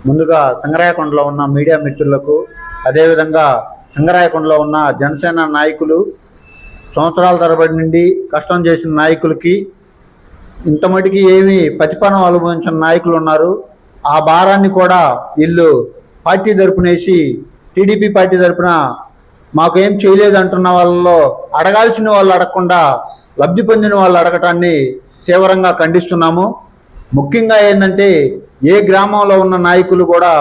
ముందుగా సింగరాయకొండలో ఉన్న మీడియా మిత్రులకు, అదేవిధంగా సింగరాయకొండలో ఉన్న జనసేన నాయకులు, సంవత్సరాల తరబడి నుండి కష్టం చేసిన నాయకులకి, ఇంతమటికి ఏమి ప్రతిఫలం అనుభవించిన నాయకులు ఉన్నారు. ఆ భారాన్ని కూడా వీళ్ళు పార్టీ తరపునేసి, టీడీపీ పార్టీ తరపున మాకేం చేయలేదు అంటున్న వాళ్ళలో అడగాల్సిన వాళ్ళు అడగకుండా లబ్ధి పొందిన వాళ్ళు అడగటాన్ని తీవ్రంగా ఖండిస్తున్నాము. ముఖ్యంగా ఏంటంటే, ఏ గ్రామంలో ఉన్న నాయకులు కూడా,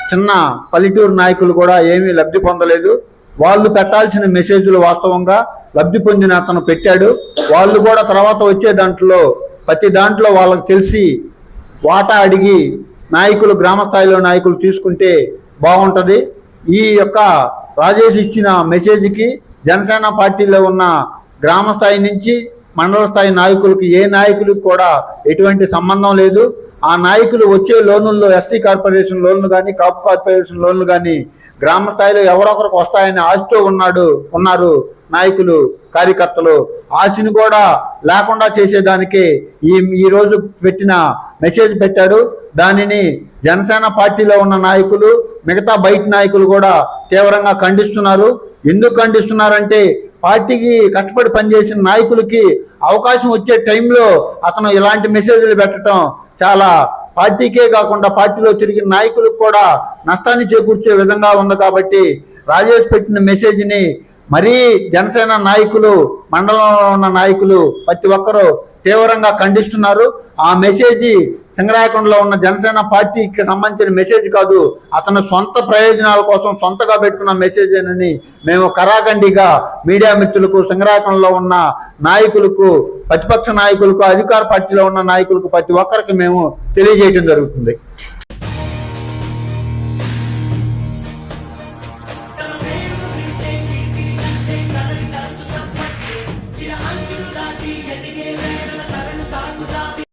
చిన్న పల్లెటూరు నాయకులు కూడా ఏమీ లబ్ధి పొందలేదు. వాళ్ళు పెట్టాల్సిన మెసేజ్లు వాస్తవంగా లబ్ధి పొందిన అతను పెట్టాడు. వాళ్ళు కూడా తర్వాత వచ్చే దాంట్లో ప్రతి దాంట్లో వాళ్ళకి తెలిసి వాటా అడిగి నాయకులు, గ్రామ స్థాయిలో నాయకులు తీసుకుంటే బాగుంటుంది. ఈ యొక్క రాజేష్ ఇచ్చిన మెసేజ్కి జనసేన పార్టీలో ఉన్న గ్రామ స్థాయి నుంచి మండల స్థాయి నాయకులకి, ఏ నాయకులకు కూడా ఎటువంటి సంబంధం లేదు. ఆ నాయకులు వచ్చే లోన్లలో ఎస్సీ కార్పొరేషన్ లోన్లు కానీ, కాపు కార్పొరేషన్ లోన్లు కానీ గ్రామ స్థాయిలో ఎవరొకరికి వస్తాయని ఆశతో ఉన్నారు నాయకులు, కార్యకర్తలు. ఆశని కూడా లేకుండా చేసేదానికి ఈరోజు పెట్టిన మెసేజ్ పెట్టాడు. దానిని జనసేన పార్టీలో ఉన్న నాయకులు, మిగతా బయట నాయకులు కూడా తీవ్రంగా ఖండిస్తున్నారు. ఎందుకు ఖండిస్తున్నారంటే, పార్టీకి కష్టపడి పనిచేసిన నాయకులకి అవకాశం వచ్చే టైంలో అతను ఇలాంటి మెసేజ్లు పెట్టడం చాలా పార్టీకే కాకుండా పార్టీలో తిరిగిన నాయకులకు కూడా నష్టాన్ని చేకూర్చే విధంగా ఉంది. కాబట్టి రాజేష్ పెట్టిన మెసేజ్ని మరీ జనసేన నాయకులు, మండలంలో ఉన్న నాయకులు ప్రతి ఒక్కరూ తీవ్రంగా ఖండిస్తున్నారు. ఆ మెసేజ్ సింగరాయకొండలో ఉన్న జనసేన పార్టీకి సంబంధించిన మెసేజ్ కాదు, అతను సొంత ప్రయోజనాల కోసం సొంతగా పెట్టుకున్న మెసేజ్ అని మేము కరాఖండిగా మీడియా మిత్రులకు, సింగరాయకొండలో ఉన్న నాయకులకు, ప్రతిపక్ష నాయకులకు, అధికార పార్టీలో ఉన్న నాయకులకు ప్రతి ఒక్కరికి మేము తెలియజేయడం జరుగుతుంది.